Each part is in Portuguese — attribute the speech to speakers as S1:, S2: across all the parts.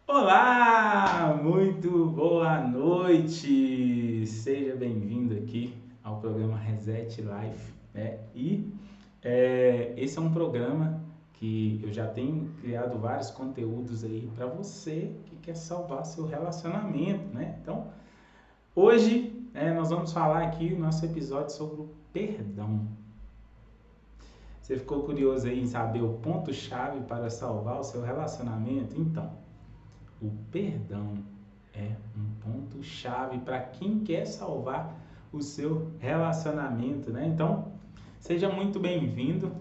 S1: Olá, muito boa noite. Seja bem-vindo aqui ao programa Reset Life, né? Esse é um programa que eu já tenho criado vários conteúdos aí para você que quer salvar seu relacionamento, né? Então, hoje, nós vamos falar aqui no nosso episódio sobre o perdão. Você ficou curioso aí em saber o ponto-chave para salvar o seu relacionamento? Então, o perdão é um ponto-chave para quem quer salvar o seu relacionamento, né? Então, seja muito bem-vindo.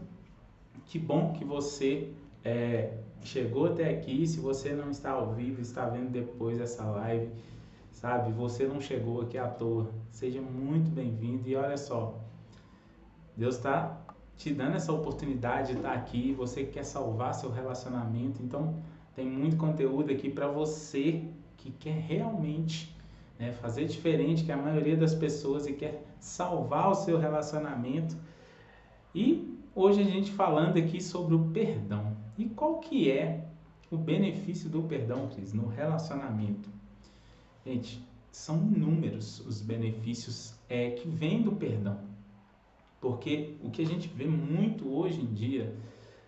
S1: Que bom que você chegou até aqui. Se você não está ao vivo, está vendo depois essa live, sabe? Você não chegou aqui à toa. Seja muito bem-vindo. E olha só, Deus está te dando essa oportunidade de estar aqui. Você que quer salvar seu relacionamento, então tem muito conteúdo aqui para você que quer realmente, fazer diferente que a maioria das pessoas e quer salvar o seu relacionamento. E hoje a gente falando aqui sobre o perdão. E qual que é o benefício do perdão, Cris, no relacionamento? Gente, são inúmeros os benefícios que vêm do perdão. Porque o que a gente vê muito hoje em dia,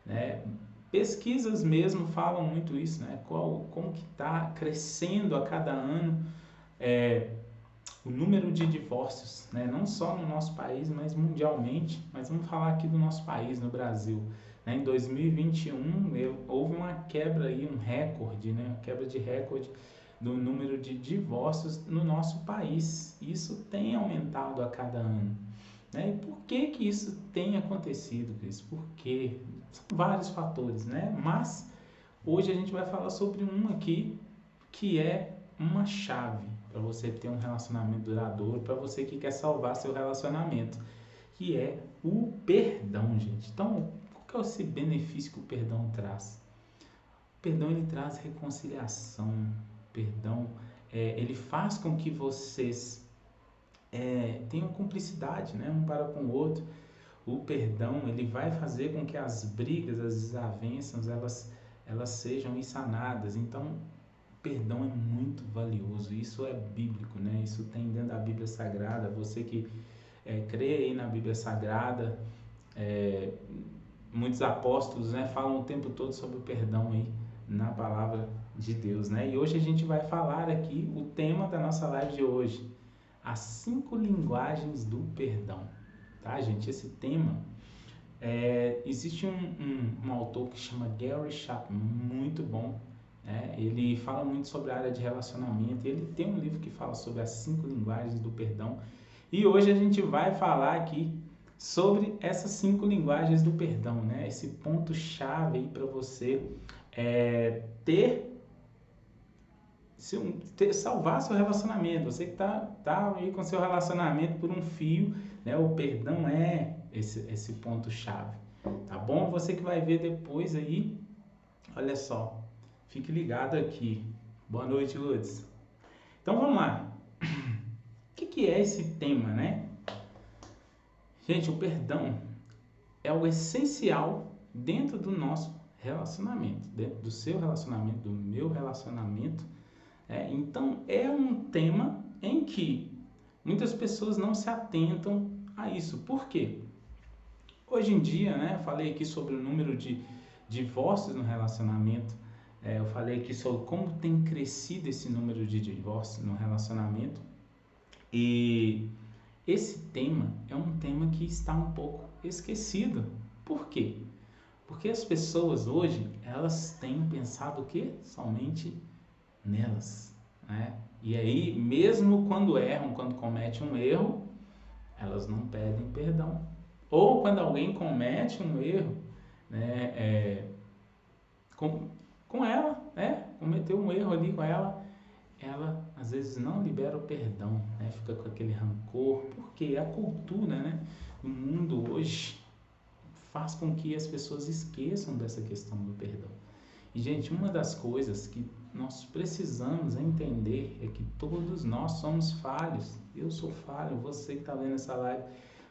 S1: né, pesquisas mesmo falam muito isso, né, como que está crescendo a cada ano o número de divórcios, né, não só no nosso país, mas mundialmente. Mas vamos falar aqui do nosso país, no Brasil. Né, em 2021 houve uma quebra aí, um recorde, né, uma quebra de recorde do número de divórcios no nosso país. Isso tem aumentado a cada ano. Né? E por que que isso tem acontecido, Cris? Porque são vários fatores, né? Mas hoje a gente vai falar sobre um aqui que é uma chave para você ter um relacionamento duradouro, para você que quer salvar seu relacionamento, que é o perdão, gente. Então, qual que é esse benefício que o perdão traz? O perdão ele traz reconciliação, o perdão ele faz com que vocês tenham cumplicidade, né, um para com o outro. O perdão ele vai fazer com que as brigas, as desavenças, elas sejam sanadas. Então, o perdão é muito valioso. Isso é bíblico, né? Isso tem dentro da Bíblia Sagrada. Você que crê aí na Bíblia Sagrada, é, muitos apóstolos, né, falam o tempo todo sobre o perdão aí na palavra de Deus, né? E hoje a gente vai falar aqui o tema da nossa live de hoje, as 5 linguagens do perdão, tá, gente? Esse tema, existe um autor que chama Gary Chapman, muito bom, né? Ele fala muito sobre a área de relacionamento, e ele tem um livro que fala sobre as 5 linguagens do perdão, e hoje a gente vai falar aqui sobre essas 5 linguagens do perdão, né? Esse ponto-chave aí para você ter salvar seu relacionamento. Você que tá aí com seu relacionamento por um fio, né? O perdão é esse ponto-chave, tá bom? Você que vai ver depois aí, olha só, fique ligado aqui. Boa noite, Lourdes. Então vamos lá. O que é esse tema, né? Gente, o perdão é o essencial dentro do nosso relacionamento, dentro do seu relacionamento, do meu relacionamento. Então, é um tema em que muitas pessoas não se atentam a isso. Por quê? Hoje em dia, né, eu falei aqui sobre o número de divórcios no relacionamento, eu falei aqui sobre como tem crescido esse número de divórcios no relacionamento, e esse tema é um tema que está um pouco esquecido. Por quê? Porque as pessoas hoje, elas têm pensado o quê? Somente nelas, né? E aí, mesmo quando erram, quando cometem um erro, elas não pedem perdão. Ou quando alguém comete um erro, né, com ela, né, cometeu um erro ali com ela às vezes não libera o perdão, né, fica com aquele rancor, porque a cultura, né, do mundo hoje faz com que as pessoas esqueçam dessa questão do perdão. E, gente, uma das coisas que nós precisamos entender é que todos nós somos falhos. Eu sou falho, você que está vendo essa live,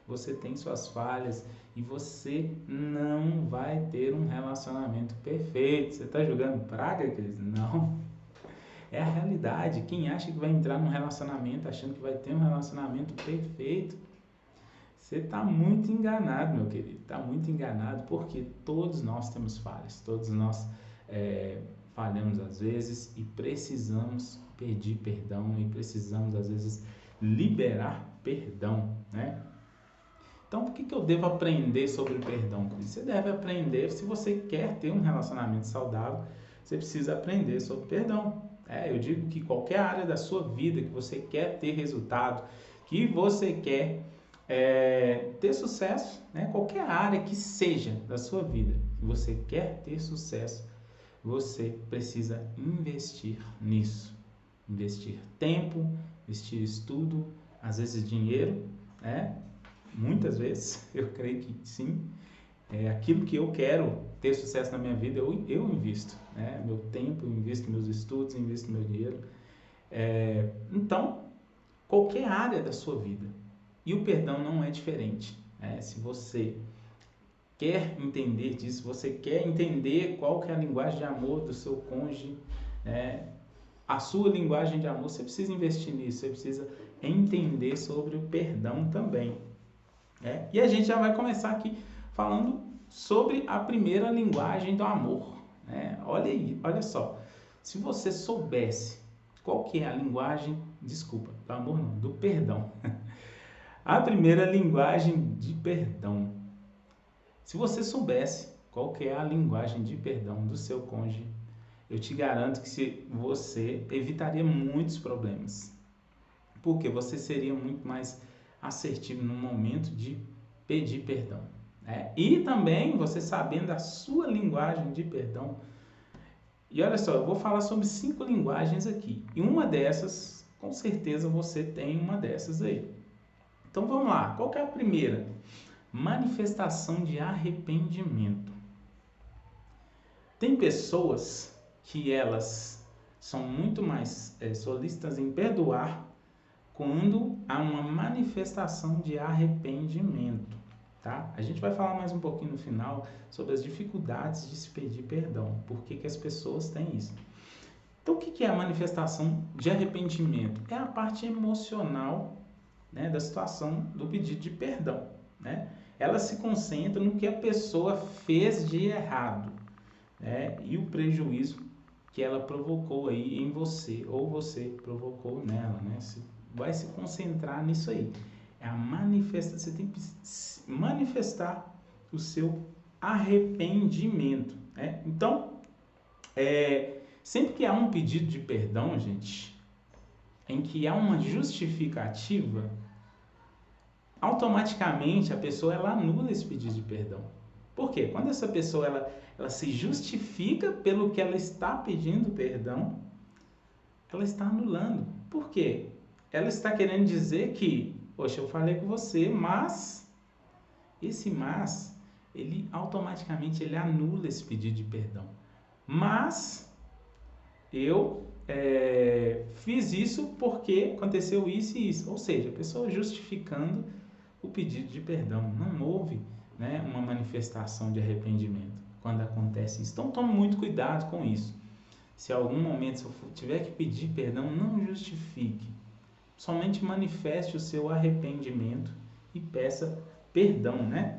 S1: você tem suas falhas e você não vai ter um relacionamento perfeito. Você está jogando praga, Cris? Não. É a realidade. Quem acha que vai entrar num relacionamento achando que vai ter um relacionamento perfeito, você está muito enganado, meu querido. Está muito enganado, porque todos nós temos falhas. Todos nós falhamos às vezes e precisamos pedir perdão e precisamos às vezes liberar perdão, né? Então, o que eu devo aprender sobre o perdão? Você deve aprender, se você quer ter um relacionamento saudável, você precisa aprender sobre perdão. Eu digo que qualquer área da sua vida que você quer ter resultado, que você quer ter sucesso, né? Qualquer área que seja da sua vida, que você quer ter sucesso, você precisa investir nisso. Investir tempo, investir estudo, às vezes dinheiro, né? Muitas vezes, eu creio que sim. Aquilo que eu quero ter sucesso na minha vida, eu invisto, né? Meu tempo, eu invisto meus estudos, eu invisto meu dinheiro. Então, qualquer área da sua vida. E o perdão não é diferente, né? Se você quer entender disso, você quer entender qual que é a linguagem de amor do seu cônjuge, né? A sua linguagem de amor, você precisa investir nisso, você precisa entender sobre o perdão também. E a gente já vai começar aqui falando sobre a primeira linguagem do amor, né? Olha aí, olha só. Se você soubesse qual que é a linguagem, desculpa, do amor não, do perdão. A primeira linguagem de perdão. Se você soubesse qual que é a linguagem de perdão do seu cônjuge, eu te garanto que você evitaria muitos problemas. Porque você seria muito mais assertivo no momento de pedir perdão. E também você sabendo a sua linguagem de perdão. E olha só, eu vou falar sobre 5 linguagens aqui. E uma dessas, com certeza você tem uma dessas aí. Então vamos lá, qual que é a primeira? Manifestação de arrependimento. Tem pessoas que elas são muito mais solícitas em perdoar quando há uma manifestação de arrependimento, tá? A gente vai falar mais um pouquinho no final sobre as dificuldades de se pedir perdão, por que as pessoas têm isso. Então, o que é a manifestação de arrependimento? É a parte emocional, né, da situação do pedido de perdão, né? Ela se concentra no que a pessoa fez de errado, né, e o prejuízo que ela provocou aí em você, ou você provocou nela, né? Vai se concentrar nisso aí. É a manifestação, você tem que manifestar o seu arrependimento, né? Então, sempre que há um pedido de perdão, gente, em que há uma justificativa, automaticamente a pessoa ela anula esse pedido de perdão. Por quê? Quando essa pessoa ela se justifica pelo que ela está pedindo perdão, ela está anulando. Por quê? Ela está querendo dizer que, poxa, eu falei com você, mas esse mas, ele automaticamente ele anula esse pedido de perdão. Mas eu fiz isso porque aconteceu isso e isso. Ou seja, a pessoa justificando o pedido de perdão. Não houve, né, uma manifestação de arrependimento quando acontece isso. Então tome muito cuidado com isso. Se em algum momento se eu tiver que pedir perdão, não justifique. Somente manifeste o seu arrependimento e peça perdão, né?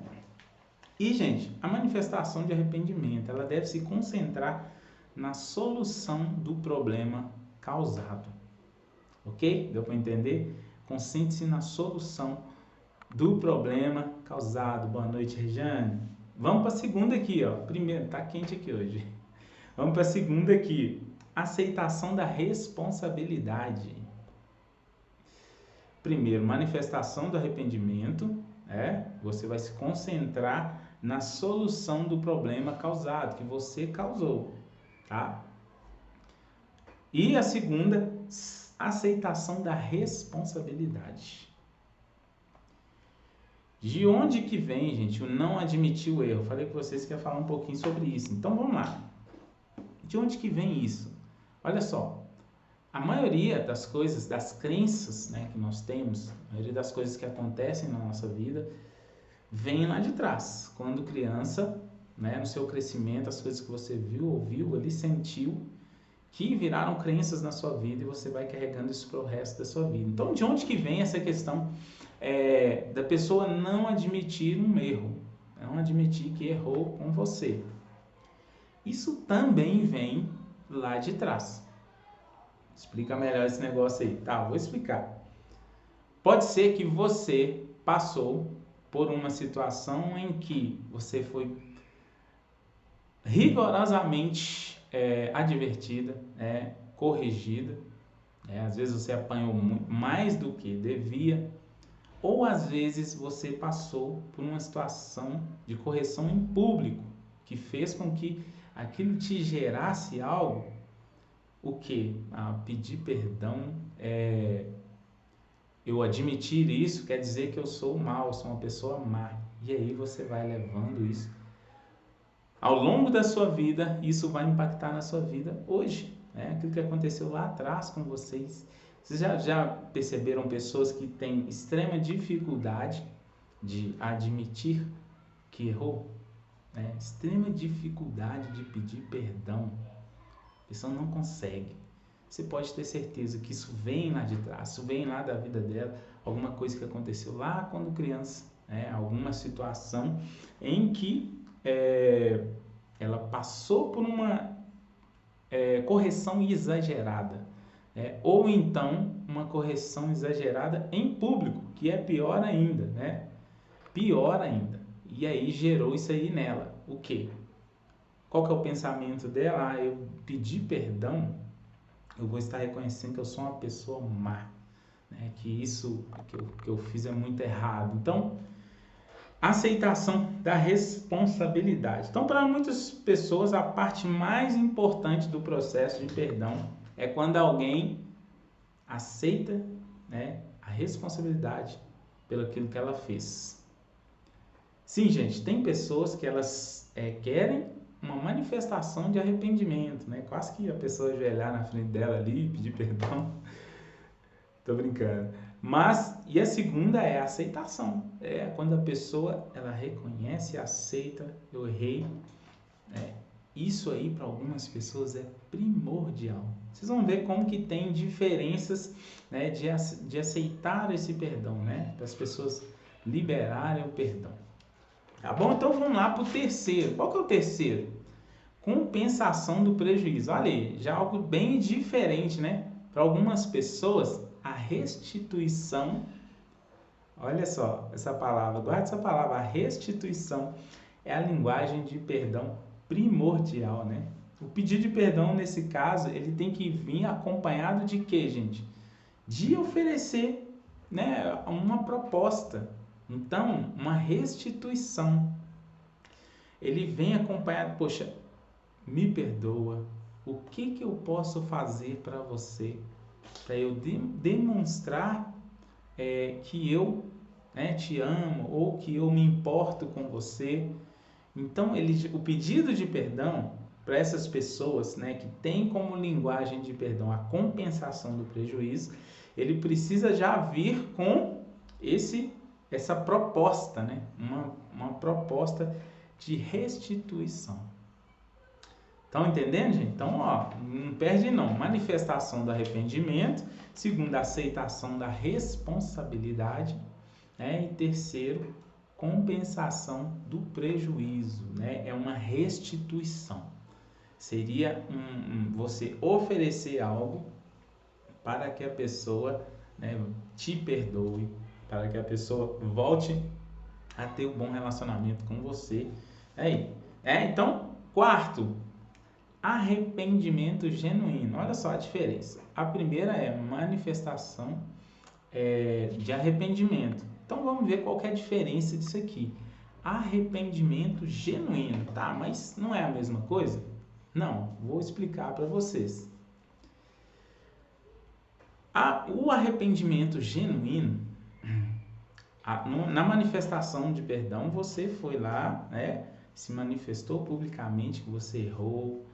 S1: E, gente, a manifestação de arrependimento, ela deve se concentrar na solução do problema causado. Ok? Deu para entender? Concentre-se na solução do problema causado. Boa noite, Rejane. Vamos para a segunda aqui, ó. Primeiro, tá quente aqui hoje. Vamos para a segunda aqui. Aceitação da responsabilidade. Primeiro, manifestação do arrependimento. Você vai se concentrar na solução do problema causado, que você causou, tá? E a segunda, aceitação da responsabilidade. De onde que vem, gente, o não admitir o erro? Falei com vocês que ia falar um pouquinho sobre isso. Então, vamos lá. De onde que vem isso? Olha só. A maioria das coisas, das crenças, né, que nós temos, a maioria das coisas que acontecem na nossa vida, vem lá de trás. Quando criança, né, no seu crescimento, as coisas que você viu, ouviu, ali sentiu, que viraram crenças na sua vida e você vai carregando isso para o resto da sua vida. Então, de onde que vem essa questão da pessoa não admitir um erro, não admitir que errou com você? Isso também vem lá de trás. Explica melhor esse negócio aí. Tá, vou explicar. Pode ser que você passou por uma situação em que você foi rigorosamente advertida, corrigida, às vezes você apanhou mais do que devia, ou às vezes você passou por uma situação de correção em público, que fez com que aquilo te gerasse algo, o que? Pedir perdão, eu admitir isso quer dizer que eu sou mal, sou uma pessoa má, e aí você vai levando isso ao longo da sua vida, isso vai impactar na sua vida hoje, aquilo que aconteceu lá atrás com vocês. Vocês já perceberam pessoas que têm extrema dificuldade de admitir que errou? Extrema dificuldade de pedir perdão. A pessoa não consegue. Você pode ter certeza que isso vem lá de trás, isso vem lá da vida dela, alguma coisa que aconteceu lá quando criança, alguma situação em que ela passou por uma correção exagerada, ou então uma correção exagerada em público, que é pior ainda, pior ainda, e aí gerou isso aí nela. O quê? Qual que é o pensamento dela? Eu pedi perdão, eu vou estar reconhecendo que eu sou uma pessoa má, que isso que eu fiz é muito errado. Então, aceitação da responsabilidade. Então, para muitas pessoas, a parte mais importante do processo de perdão é quando alguém aceita, a responsabilidade pelo aquilo que ela fez. Sim, gente, tem pessoas que elas querem uma manifestação de arrependimento, quase que a pessoa ajoelhar na frente dela ali e pedir perdão. Tô brincando. E a segunda é a aceitação. Quando a pessoa ela reconhece e aceita, eu errei. Isso aí para algumas pessoas é primordial. Vocês vão ver como que tem diferenças, de aceitar esse perdão, para as pessoas liberarem o perdão. Tá bom? Então vamos lá para o terceiro. Qual que é o terceiro? Compensação do prejuízo. Olha aí, já algo bem diferente, Para algumas pessoas, a restituição, olha só essa palavra, guarda essa palavra, a restituição é a linguagem de perdão primordial, O pedido de perdão, nesse caso, ele tem que vir acompanhado de quê, gente? De oferecer, uma proposta. Então, uma restituição. Ele vem acompanhado, poxa, me perdoa, o que eu posso fazer para você? Para eu demonstrar que eu te amo ou que eu me importo com você. Então, o pedido de perdão para essas pessoas que tem como linguagem de perdão a compensação do prejuízo, ele precisa já vir com essa proposta, uma proposta de restituição. Estão entendendo, gente? Então, não perde não. Manifestação do arrependimento. Segundo, aceitação da responsabilidade. E terceiro, compensação do prejuízo. É uma restituição. Seria você oferecer algo para que a pessoa te perdoe, para que a pessoa volte a ter um bom relacionamento com você. Então, quarto, arrependimento genuíno. Olha só a diferença. A primeira é manifestação de arrependimento. Então vamos ver qual que é a diferença disso aqui. Arrependimento genuíno, tá? Mas não é a mesma coisa? Não, vou explicar para vocês. O arrependimento genuíno, na manifestação de perdão, você foi lá, se manifestou publicamente que você errou,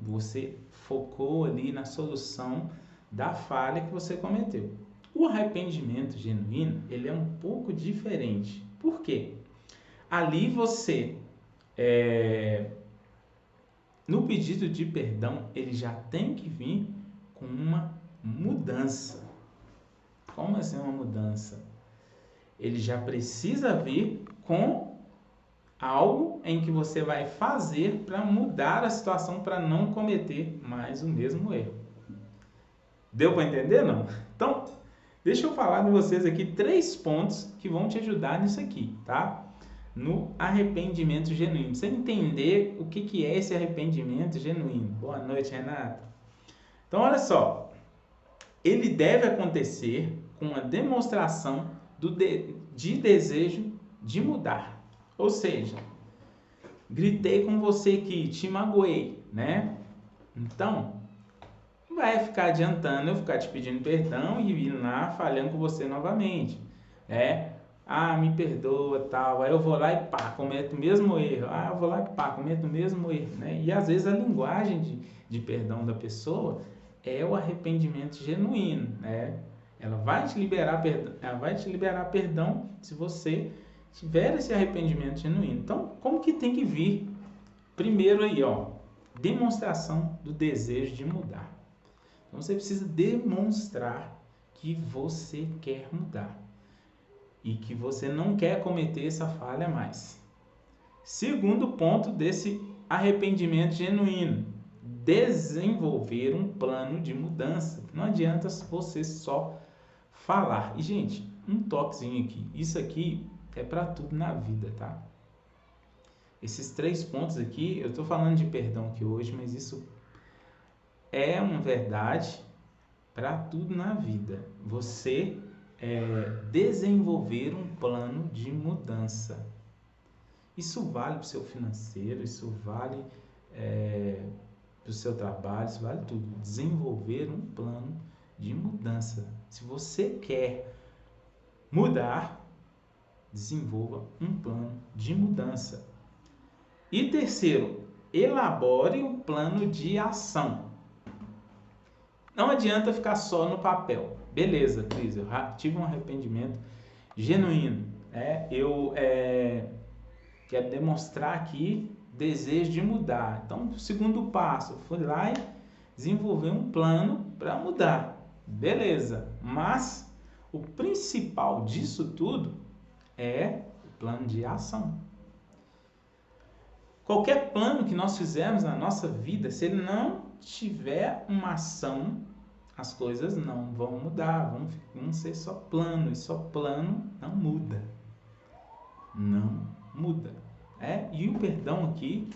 S1: você focou ali na solução da falha que você cometeu. O arrependimento genuíno, ele é um pouco diferente. Por quê? Ali você no pedido de perdão, ele já tem que vir com uma mudança. Como assim uma mudança? Ele já precisa vir com algo em que você vai fazer para mudar a situação, para não cometer mais o mesmo erro. Deu para entender, não? Então, deixa eu falar com vocês aqui 3 pontos que vão te ajudar nisso aqui, tá? No arrependimento genuíno. Pra você entender o que é esse arrependimento genuíno. Boa noite, Renata. Então, olha só. Ele deve acontecer com a demonstração de desejo de mudar. Ou seja, gritei com você que te magoei, né? Então, não vai ficar adiantando eu ficar te pedindo perdão e ir lá falhando com você novamente, né? Ah, me perdoa, tal. Aí eu vou lá e pá, cometo o mesmo erro. Ah, eu vou lá e pá, cometo o mesmo erro, né? E às vezes a linguagem de perdão da pessoa é o arrependimento genuíno, né? Ela vai te liberar perdão se você tiver esse arrependimento genuíno. Então, como que tem que vir? Primeiro aí, ó, demonstração do desejo de mudar. Então, você precisa demonstrar que você quer mudar e que você não quer cometer essa falha mais. Segundo ponto desse arrependimento genuíno, desenvolver um plano de mudança. Não adianta você só falar. E, gente, um toquezinho aqui. Isso aqui é para tudo na vida, tá? Esses 3 pontos aqui, eu estou falando de perdão aqui hoje, mas isso é uma verdade para tudo na vida. Você desenvolver um plano de mudança. Isso vale para o seu financeiro, isso vale para o seu trabalho, isso vale tudo. Desenvolver um plano de mudança. Se você quer mudar, desenvolva um plano de mudança. E terceiro, elabore um plano de ação. Não adianta ficar só no papel. Beleza, Cris, eu tive um arrependimento genuíno. Eu quero demonstrar aqui desejo de mudar. Então, o segundo passo, eu fui lá e desenvolver um plano para mudar. Beleza, mas o principal disso tudo é o plano de ação. Qualquer plano que nós fizermos na nossa vida, se ele não tiver uma ação, as coisas não vão mudar, vão ser só plano, e só plano não muda. Não muda. E o perdão aqui,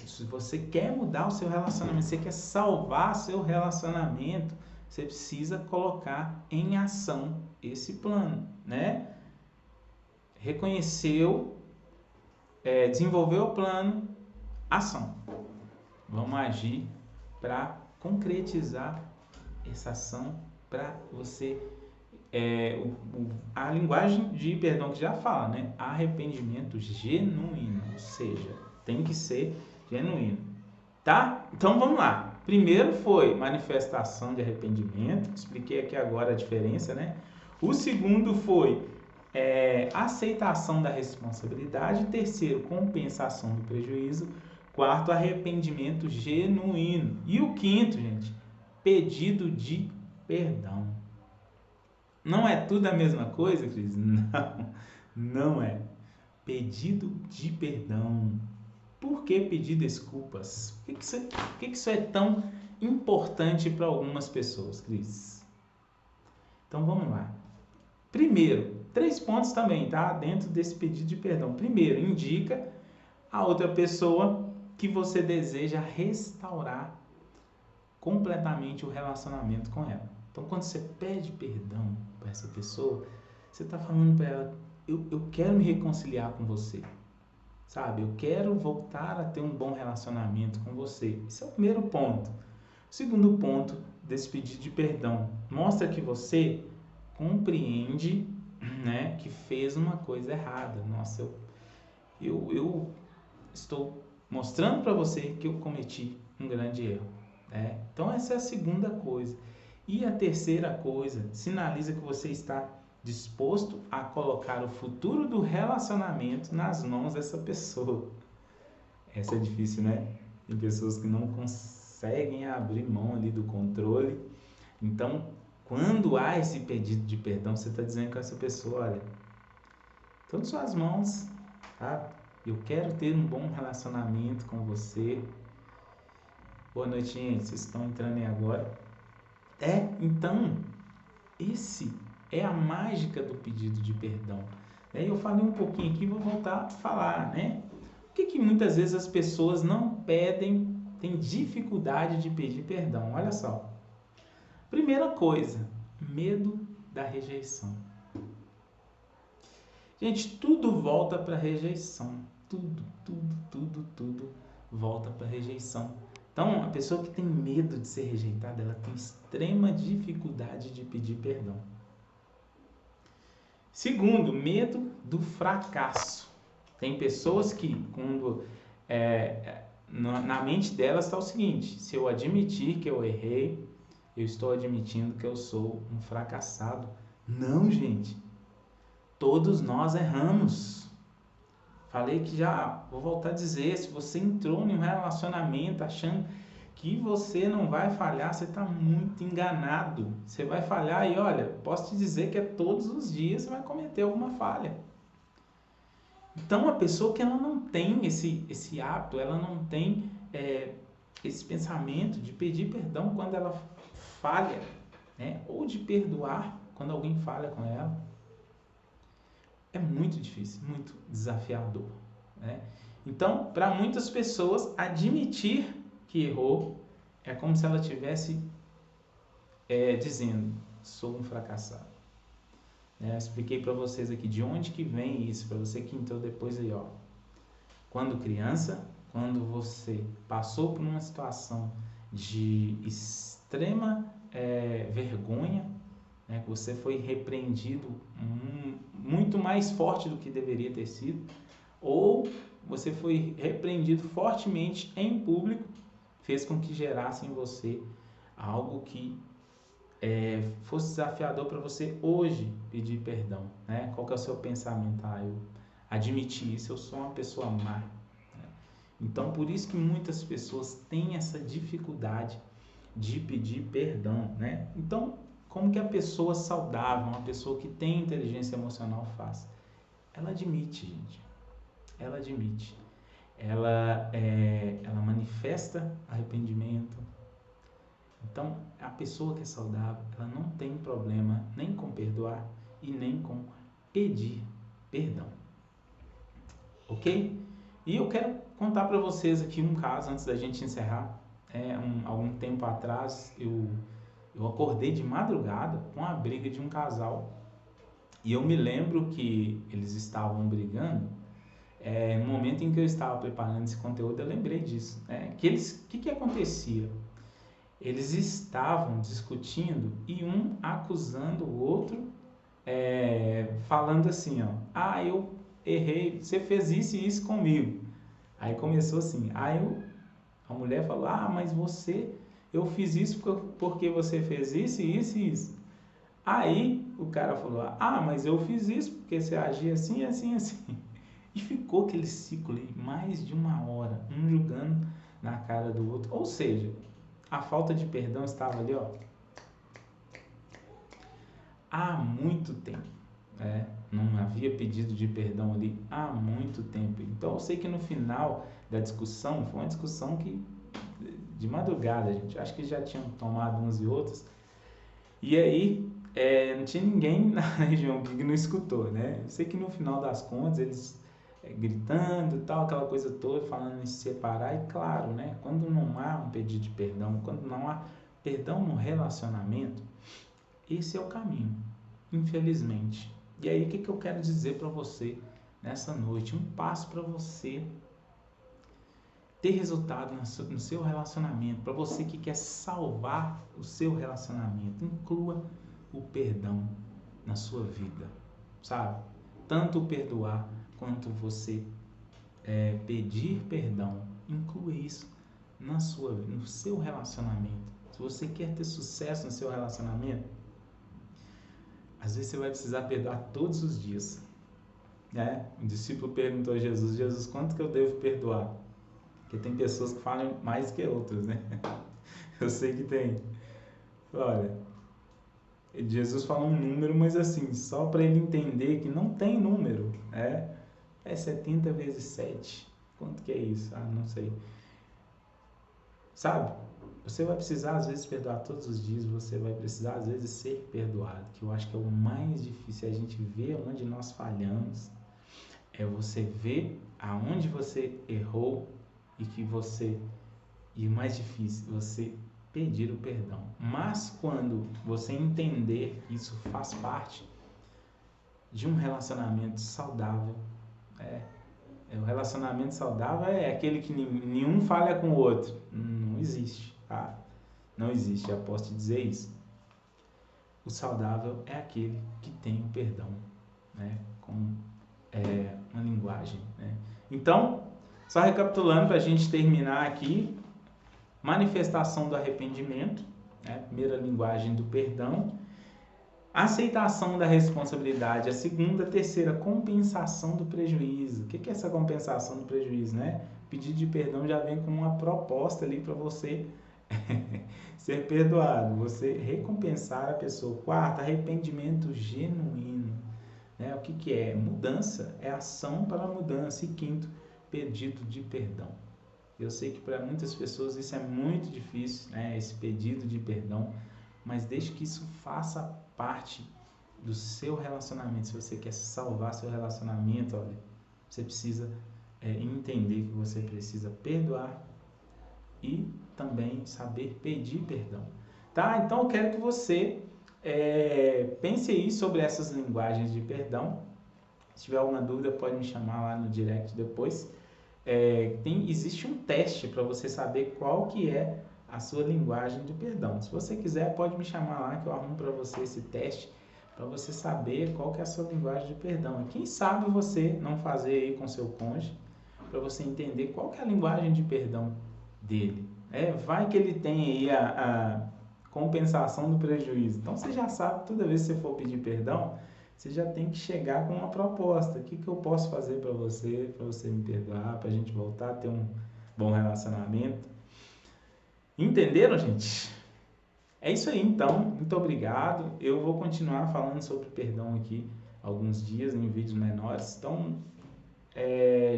S1: se você quer mudar o seu relacionamento, você quer salvar seu relacionamento, você precisa colocar em ação esse plano, né? Reconheceu, desenvolveu o plano, ação. Vamos agir para concretizar essa ação, para você a linguagem de perdão que já fala, né? Arrependimento genuíno, ou seja, tem que ser genuíno, tá? Então vamos lá. Primeiro foi manifestação de arrependimento, expliquei aqui agora a diferença, né? O segundo foi aceitação da responsabilidade. Terceiro, compensação do prejuízo. Quarto, arrependimento genuíno. E o quinto, gente, pedido de perdão. Não é tudo a mesma coisa, Cris? Não é. Pedido de perdão. Por que pedir desculpas? Por que isso é tão importante para algumas pessoas, Cris? Então vamos lá. Primeiro, 3 pontos também, tá? Dentro desse pedido de perdão. Primeiro, indica a outra pessoa que você deseja restaurar completamente o relacionamento com ela. Então, quando você pede perdão para essa pessoa, você está falando para ela, eu quero me reconciliar com você, sabe? Eu quero voltar a ter um bom relacionamento com você. Esse é o primeiro ponto. O segundo ponto desse pedido de perdão, mostra que você compreende, né, que fez uma coisa errada. Nossa, eu estou mostrando para você que eu cometi um grande erro. Então essa é a segunda coisa. E a terceira coisa, sinaliza que você está disposto a colocar o futuro do relacionamento nas mãos dessa pessoa. Essa é difícil, né? tem pessoas que não conseguem abrir mão ali do controle. Então, quando há esse pedido de perdão, você está dizendo com essa pessoa, olha, estou em suas mãos, tá? Eu quero ter um bom relacionamento com você. Boa noite, gente. Vocês estão entrando aí agora. Então, esse é a mágica do pedido de perdão. Eu falei um pouquinho aqui, vou voltar a falar, né? Por que muitas vezes as pessoas não pedem, têm dificuldade de pedir perdão? Olha só. Primeira coisa, medo da rejeição. Gente, tudo volta para rejeição. Tudo volta para rejeição. Então, a pessoa que tem medo de ser rejeitada, ela tem extrema dificuldade de pedir perdão. Segundo, medo do fracasso. Tem pessoas que, quando na mente delas está o seguinte: se eu admitir que eu errei, eu estou admitindo que eu sou um fracassado. Não, gente. Todos nós erramos. Falei que já, vou voltar a dizer, se você entrou em um relacionamento achando que você não vai falhar, você está muito enganado. Você vai falhar e olha, posso te dizer que todos os dias você vai cometer alguma falha. Então, a pessoa que ela não tem esse hábito, ela não tem esse pensamento de pedir perdão quando ela falha, né? Ou de perdoar quando alguém falha com ela, é muito difícil, muito desafiador, né? Então, para muitas pessoas, admitir que errou é como se ela estivesse dizendo, sou um fracassado. Expliquei para vocês aqui de onde que vem isso, para você que entrou depois aí, ó. Quando criança, quando você passou por uma situação de extrema vergonha, né, que você foi repreendido muito mais forte do que deveria ter sido, ou você foi repreendido fortemente em público, fez com que gerasse em você algo que fosse desafiador para você hoje pedir perdão, né? Qual que é o seu pensamento? Eu admiti isso, eu sou uma pessoa má, né? Então, por isso que muitas pessoas têm essa dificuldade de pedir perdão, né? Então, como que a pessoa saudável, uma pessoa que tem inteligência emocional faz? Ela admite, gente. Ela admite. Ela manifesta arrependimento. Então, a pessoa que é saudável, ela não tem problema nem com perdoar e nem com pedir perdão. Ok? E eu quero contar para vocês aqui um caso antes da gente encerrar. Algum tempo atrás, eu acordei de madrugada com a briga de um casal. E eu me lembro que eles estavam brigando. No momento em que eu estava preparando esse conteúdo, eu lembrei disso. Que acontecia? Eles estavam discutindo e um acusando o outro, falando assim, ó, eu errei, você fez isso e isso comigo. Aí começou assim, a mulher falou, mas eu fiz isso porque você fez isso e isso e isso. Aí o cara falou, mas eu fiz isso porque você agia assim, assim, assim. E ficou aquele ciclo ali, mais de uma hora, um julgando na cara do outro. Ou seja, a falta de perdão estava ali, há muito tempo. Não havia pedido de perdão ali há muito tempo. Então eu sei que no final da discussão, foi uma discussão que de madrugada, gente, acho que já tinham tomado uns e outros. E aí, não tinha ninguém na região que não escutou, né? Eu sei que no final das contas, eles gritando e tal, aquela coisa toda, falando em se separar. E claro, né? Quando não há um pedido de perdão, quando não há perdão no relacionamento, esse é o caminho, infelizmente. E aí, o que eu quero dizer para você nessa noite? Um passo para você ter resultado no seu relacionamento, para você que quer salvar o seu relacionamento, inclua o perdão na sua vida, sabe? Tanto o perdoar quanto você pedir perdão, inclua isso no seu relacionamento. Se você quer ter sucesso no seu relacionamento, às vezes você vai precisar perdoar todos os dias, né? Um discípulo perguntou a Jesus, quanto que eu devo perdoar? Porque tem pessoas que falam mais que outras, né? Eu sei que tem. Olha, Jesus fala um número, mas assim, só para ele entender que não tem número. É 70 vezes 7. Quanto que é isso? Ah, não sei. Sabe? Você vai precisar, às vezes, perdoar todos os dias. Você vai precisar, às vezes, ser perdoado. Que eu acho que é o mais difícil. É a gente ver onde nós falhamos. É você ver aonde você errou e que você... E o mais difícil, você pedir o perdão. Mas quando você entender que isso faz parte de um relacionamento saudável, o relacionamento saudável é aquele que nenhum falha com o outro. Não existe, tá? Não existe, eu posso te dizer isso. O saudável é aquele que tem o perdão, né? Com uma linguagem, né? Então, só recapitulando para a gente terminar aqui, manifestação do arrependimento, né? Primeira linguagem do perdão. Aceitação da responsabilidade, a segunda, a terceira, compensação do prejuízo. O que é essa compensação do prejuízo, né? Pedido de perdão já vem com uma proposta ali para você ser perdoado, você recompensar a pessoa. Quarto, arrependimento genuíno, né? O que é? Mudança, é ação para a mudança. E quinto, pedido de perdão. Eu sei que para muitas pessoas isso é muito difícil, né? Esse pedido de perdão, mas desde que isso faça parte do seu relacionamento. Se você quer salvar seu relacionamento, olha, você precisa entender que você precisa perdoar e também saber pedir perdão. Tá? Então eu quero que você pense aí sobre essas linguagens de perdão. Se tiver alguma dúvida, pode me chamar lá no direct depois. Existe um teste para você saber qual que é a sua linguagem de perdão. Se você quiser, pode me chamar lá que eu arrumo para você esse teste para você saber qual que é a sua linguagem de perdão. E quem sabe você não fazer aí com seu cônjuge para você entender qual que é a linguagem de perdão dele. Vai que ele tem aí a compensação do prejuízo. Então você já sabe, toda vez que você for pedir perdão, você já tem que chegar com uma proposta. O que eu posso fazer para você me perdoar, para a gente voltar a ter um bom relacionamento? Entenderam, gente? É isso aí, então. Muito obrigado. Eu vou continuar falando sobre perdão aqui alguns dias em vídeos menores. Então,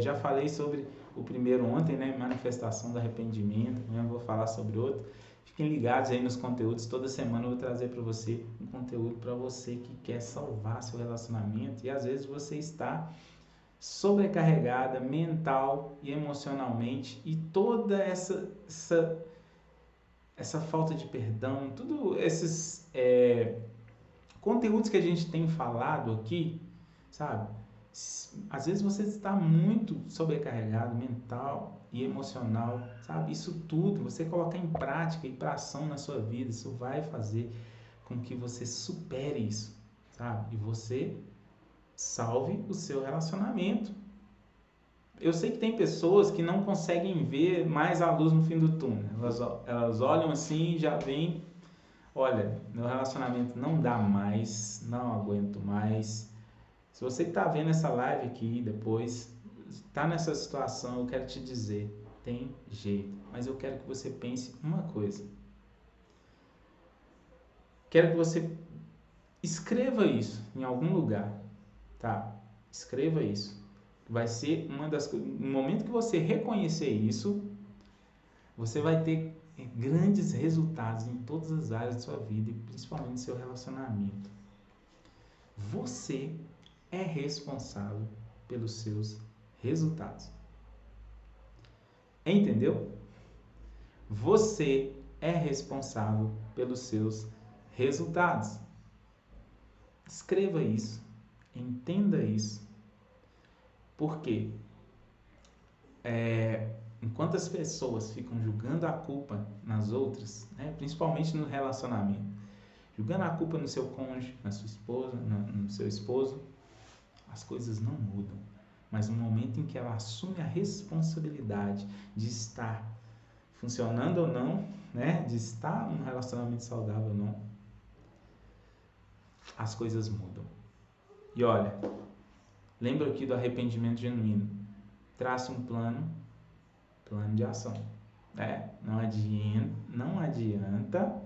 S1: já falei sobre o primeiro ontem, né? Manifestação do arrependimento. Amanhã eu vou falar sobre outro. Fiquem ligados aí nos conteúdos. Toda semana eu vou trazer para você um conteúdo para você que quer salvar seu relacionamento e às vezes você está sobrecarregada mental e emocionalmente e toda essa falta de perdão, tudo esses conteúdos que a gente tem falado aqui, sabe? Às vezes você está muito sobrecarregado mental e emocional, sabe? Isso tudo, você colocar em prática e para ação na sua vida, isso vai fazer com que você supere isso, sabe? E você salve o seu relacionamento. Eu sei que tem pessoas que não conseguem ver mais a luz no fim do túnel. Elas olham assim e já veem, olha, meu relacionamento não dá mais, não aguento mais. Se você está vendo essa live aqui depois, está nessa situação, eu quero te dizer, tem jeito. Mas eu quero que você pense uma coisa. Quero que você escreva isso em algum lugar, tá? Escreva isso. Vai ser uma das coisas. No momento que você reconhecer isso, você vai ter grandes resultados em todas as áreas da sua vida e principalmente no seu relacionamento. Você é responsável pelos seus resultados. Entendeu? Você é responsável pelos seus resultados. Escreva isso. Entenda isso. Por quê? Enquanto as pessoas ficam julgando a culpa nas outras, né, principalmente no relacionamento, julgando a culpa no seu cônjuge, na sua esposa, no seu esposo, as coisas não mudam. Mas no momento em que ela assume a responsabilidade de estar funcionando ou não, né, de estar num relacionamento saudável ou não, as coisas mudam. E olha, lembra aqui do arrependimento genuíno. Trace um plano plano de ação, né? Não adianta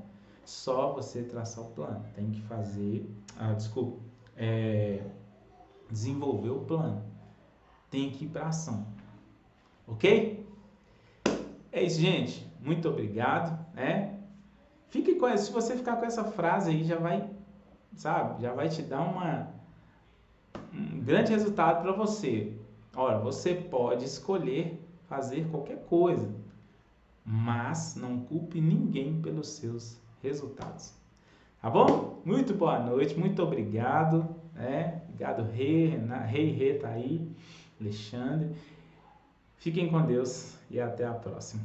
S1: só você traçar o plano, tem que fazer, desenvolver o plano, tem que ir para ação, ok? É isso, gente, muito obrigado, né? Fique com essa, se você ficar com essa frase aí, já vai, sabe, já vai te dar um grande resultado para você. Ora, você pode escolher fazer qualquer coisa, mas não culpe ninguém pelos seus resultados. Tá bom? Muito boa noite, muito obrigado, né? Obrigado, Rei tá aí, Alexandre. Fiquem com Deus e até a próxima.